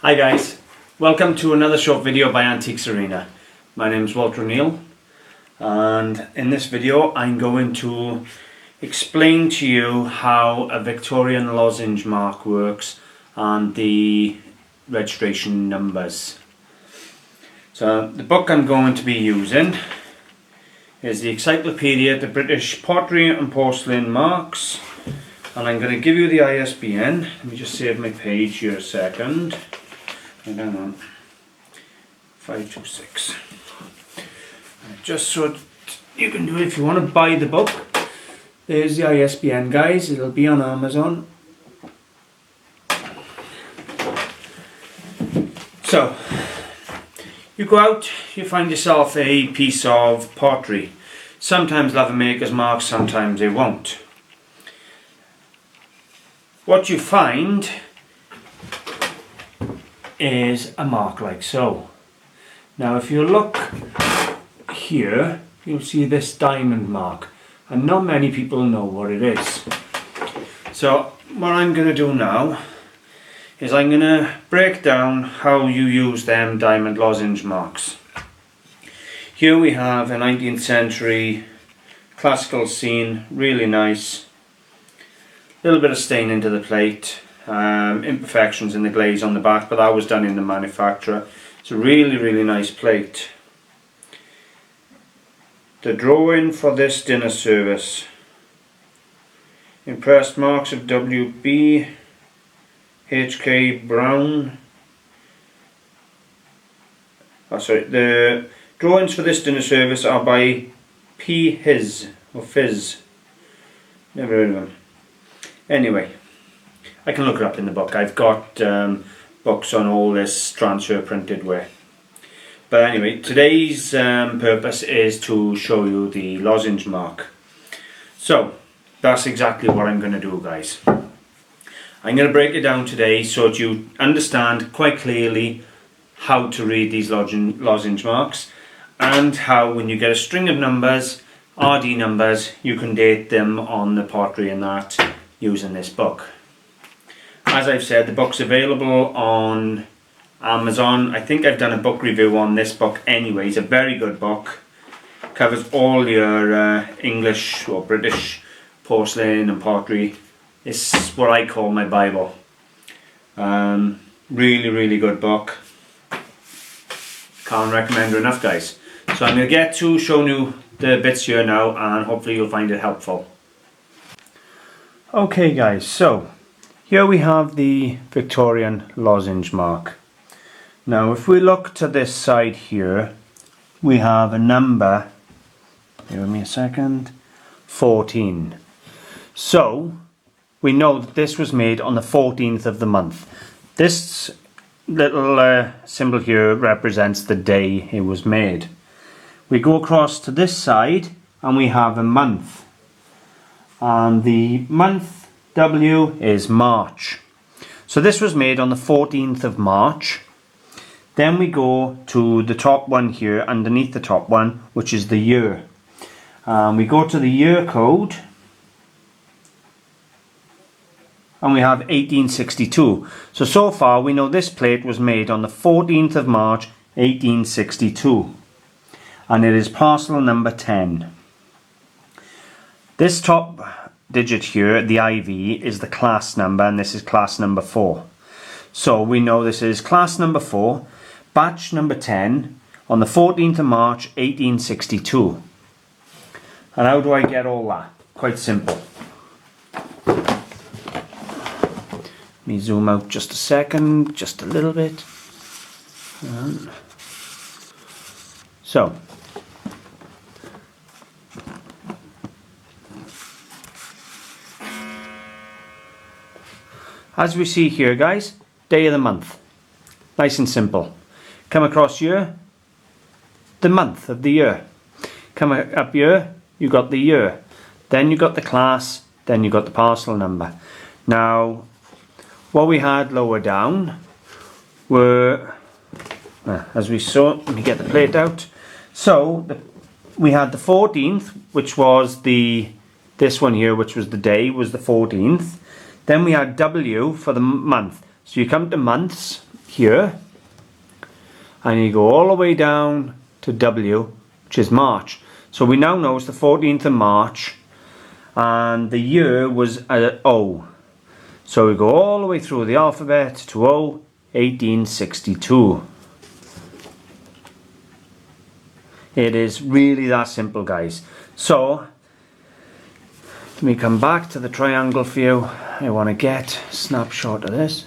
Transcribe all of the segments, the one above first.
Hi guys, welcome to another short video by Antiques Arena. My name is Walter O'Neill, and in this video I'm going to explain to you how a Victorian Lozenge mark works and the registration numbers. So the book I'm going to be using is the Encyclopedia of British Pottery and Porcelain Marks, and I'm going to give you the ISBN. Let me just save my page here a second. Hang on, 526. Just so you can do it if you want to buy the book. There's the ISBN, guys. It'll be on Amazon. So, you go out, you find yourself a piece of pottery. Sometimes they'll have a maker's mark, sometimes they won't. What you find is a mark like so. Now if you look here, you'll see this diamond mark, and not many people know what it is. So what I'm going to do now is I'm going to break down how you use them diamond lozenge marks. Here we have a 19th century classical scene, really nice. A little bit of stain into the plate. Imperfections in the glaze on the back, but that was done in the manufacturer. It's a really nice plate. The drawing for this dinner service. Impressed marks of W.B. H.K. Brown. Oh, sorry. The drawings for this dinner service are by P. His or Fizz. Never heard of him. Anyway, I can look it up in the book. I've got books on all this transfer printed ware. But anyway, today's purpose is to show you the lozenge mark. So, that's exactly what I'm going to do, guys. I'm going to break it down today so that you understand quite clearly how to read these lozenge marks, and how when you get a string of numbers, RD numbers, you can date them on the pottery and that using this book. As I've said, the book's available on Amazon. I think I've done a book review on this book anyway. It's a very good book. Covers all your English or British porcelain and pottery. It's what I call my Bible. Really good book. Can't recommend it enough, guys. So I'm going to get to showing you the bits here now, and hopefully you'll find it helpful. Okay guys, so here we have the Victorian lozenge mark. Now if we look to this side here, we have a number, give me a second, 14. So we know that this was made on the 14th of the month. This little symbol here represents the day it was made. We go across to this side and we have a month. And the month W is March. So this was made on the 14th of March. Then we go to the top one here, underneath the top one, which is the year. We go to the year code, and we have 1862. So far we know this plate was made on the 14th of March 1862, and it is parcel number 10. This top digit here, the IV, is the class number, and this is class number 4. So we know this is class number 4, batch number 10, on the 14th of March 1862. And how do I get all that? Quite simple. Let me zoom out just a second, just a little bit. So as we see here, guys, day of the month. Nice and simple. Come across here, the month of the year. Come up here, you got the year. Then you got the class, then you got the parcel number. Now, what we had lower down were, as we saw, let me get the plate out. So, we had the 14th, which was this one here, which was the day, was the 14th. Then we had W for the month. So you come to months here, and you go all the way down to W, which is March. So we now know it's the 14th of March, and the year was O. So we go all the way through the alphabet to O, 1862. It is really that simple, guys. So let me come back to the triangle view. I want to get a snapshot of this.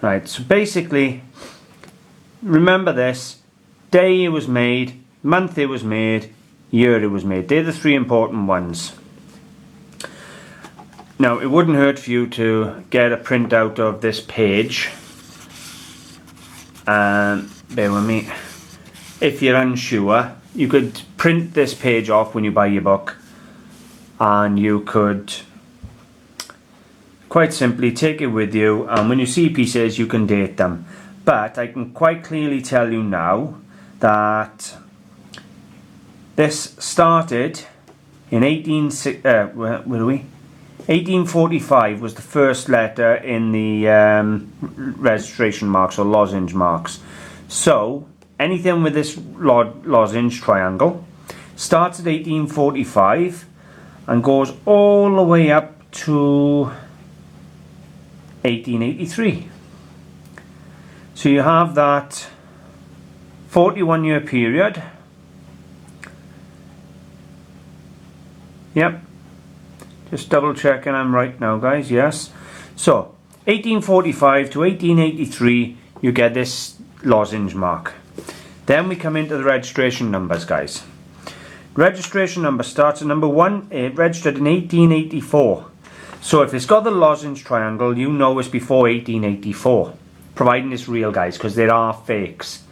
Right, so basically, remember this: day it was made, month it was made, year it was made. They're the three important ones. Now, it wouldn't hurt for you to get a printout of this page. Bear with me. If you're unsure, you could print this page off when you buy your book, and you could quite simply take it with you, and when you see pieces you can date them. But I can quite clearly tell you now that this started in 1845 was the first letter in the registration marks or lozenge marks. So anything with this lozenge triangle starts at 1845 and goes all the way up to 1883. So you have that 41-year period. Yep. Just double checking I'm right now, guys. Yes. So 1845 to 1883, you get this lozenge mark. Then we come into the registration numbers, guys. Registration number starts at number 1. It registered in 1884. So if it's got the lozenge triangle, you know it's before 1884. Providing it's real, guys, because there are fakes.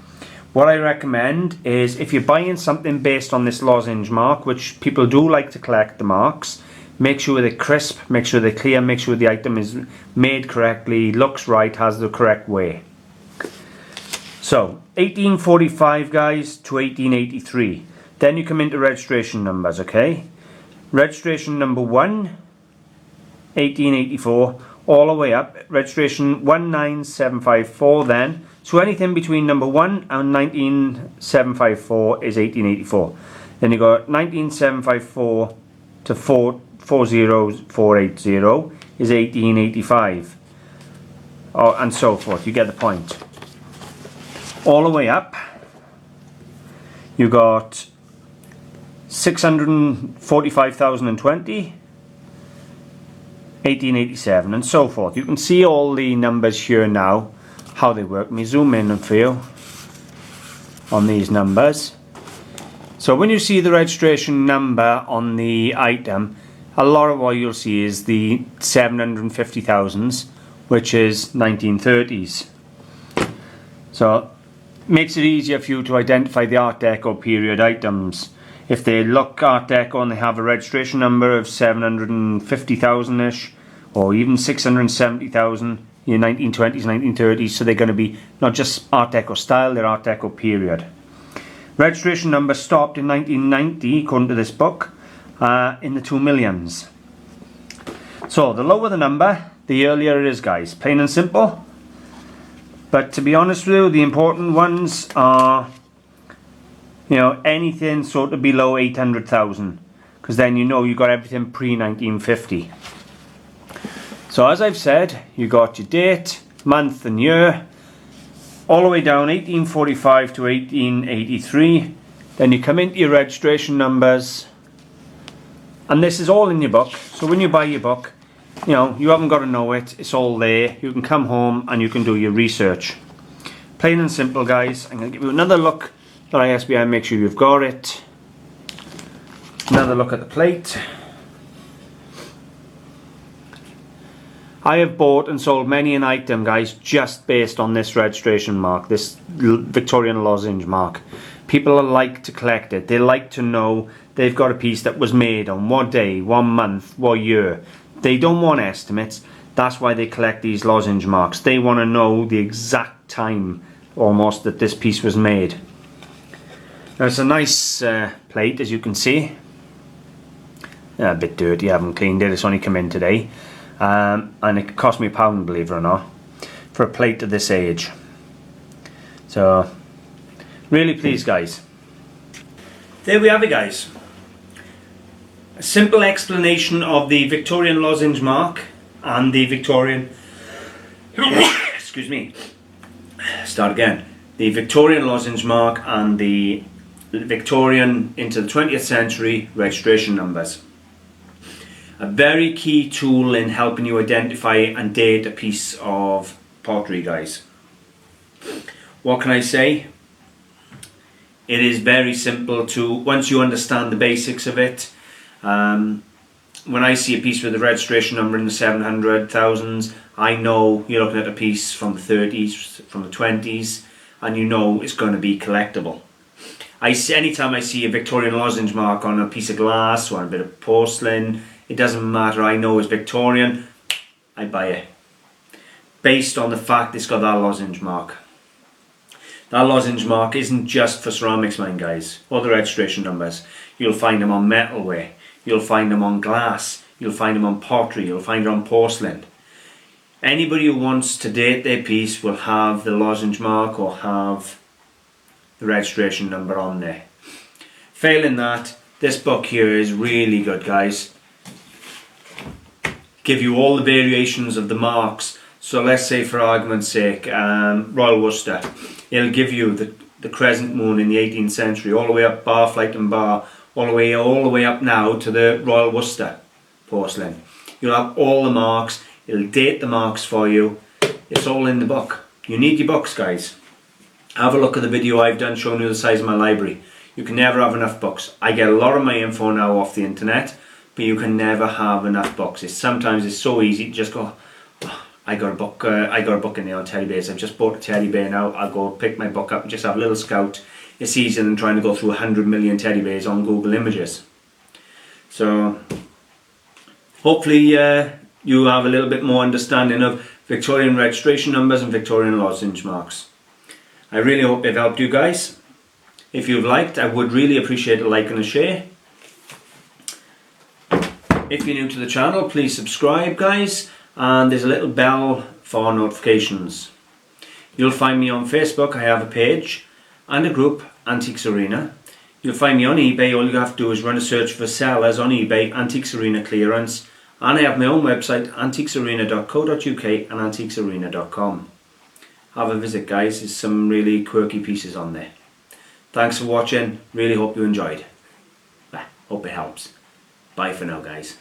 What I recommend is, if you're buying something based on this lozenge mark, which people do like to collect the marks, make sure they're crisp, make sure they're clear, make sure the item is made correctly, looks right, has the correct way. So 1845, guys, to 1883. Then you come into registration numbers, okay? Registration number 1, 1884, all the way up. Registration 19754 then. So anything between number 1 and 19754 is 1884. Then you got 19754 to 40480 is 1885. Oh, and so forth. You get the point. All the way up, you got 645,020, 1887, and so forth. You can see all the numbers here now, how they work. Let me zoom in and feel on these numbers. So when you see the registration number on the item, a lot of what you'll see is the 750,000s, which is 1930s. So makes it easier for you to identify the Art Deco period items. If they look Art Deco and they have a registration number of 750,000-ish, or even 670,000 in 1920s, 1930s, so they're going to be not just Art Deco style, they're Art Deco period. Registration number stopped in 1990, according to this book, in the 2 millions. So the lower the number, the earlier it is, guys. Plain and simple. But to be honest with you, the important ones are, you know, anything sort of below 800,000, because then you know you got everything pre-1950. So as I've said, you got your date, month and year, all the way down 1845 to 1883. Then you come into your registration numbers, and this is all in your book. So when you buy your book, you know, you haven't got to know it, it's all there. You can come home and you can do your research. Plain and simple, guys. I'm going to give you another look at ISBN, make sure you've got it. Another look at the plate. I have bought and sold many an item, guys, just based on this registration mark, this Victorian Lozenge mark. People like to collect it. They like to know they've got a piece that was made on what day, what month, what year. They don't want estimates. That's why they collect these lozenge marks. They want to know the exact time, almost, that this piece was made. Now, it's a nice plate, as you can see. A bit dirty, I haven't cleaned it. It's only come in today. And it cost me £1, believe it or not. for a plate of this age. So really pleased, guys. There we have it, guys. A simple explanation of the Victorian Lozenge mark and the Victorian excuse me, start again. The Victorian Lozenge mark and the Victorian into the 20th century registration numbers. A very key tool in helping you identify and date a piece of pottery, guys. What can I say? It is very simple to, once you understand the basics of it. When I see a piece with a registration number in the 700,000s, I know you're looking at a piece from the 30s, from the 20s, and you know it's going to be collectible. Anytime I see a Victorian Lozenge mark on a piece of glass or a bit of porcelain, it doesn't matter, I know it's Victorian, I buy it. Based on the fact it's got that lozenge mark. That lozenge mark isn't just for ceramics, mind, guys, or the registration numbers. You'll find them on metalware, you'll find them on glass, you'll find them on pottery, you'll find it on porcelain. Anybody who wants to date their piece will have the lozenge mark or have the registration number on there. Failing that, this book here is really good, guys. Give you all the variations of the marks. So let's say, for argument's sake, Royal Worcester. It'll give you the crescent moon in the 18th century, all the way up bar, flight and bar, all the way up now to the Royal Worcester porcelain. You'll have all the marks. It'll date the marks for you. It's all in the book. You need your books, guys. Have a look at the video I've done showing you the size of my library. You can never have enough books. I get a lot of my info now off the internet, but you can never have enough books. Sometimes it's so easy to just go, oh, I got a book in there on teddy bears. I've just bought a teddy bear now. I'll go pick my book up and just have a little scout. It's easier than trying to go through 100 million teddy bears on Google Images. So hopefully you have a little bit more understanding of Victorian registration numbers and Victorian lozenge marks. I really hope they've helped you guys. If you've liked, I would really appreciate a like and a share. If you're new to the channel, please subscribe, guys, and there's a little bell for notifications. You'll find me on Facebook. I have a page and a group, Antiques Arena. You'll find me on eBay. All you have to do is run a search for sellers on eBay, Antiques Arena clearance. And I have my own website, antiquesarena.co.uk and antiquesarena.com. Have a visit, guys. There's some really quirky pieces on there. Thanks for watching. Really hope you enjoyed. Hope it helps. Bye for now, guys.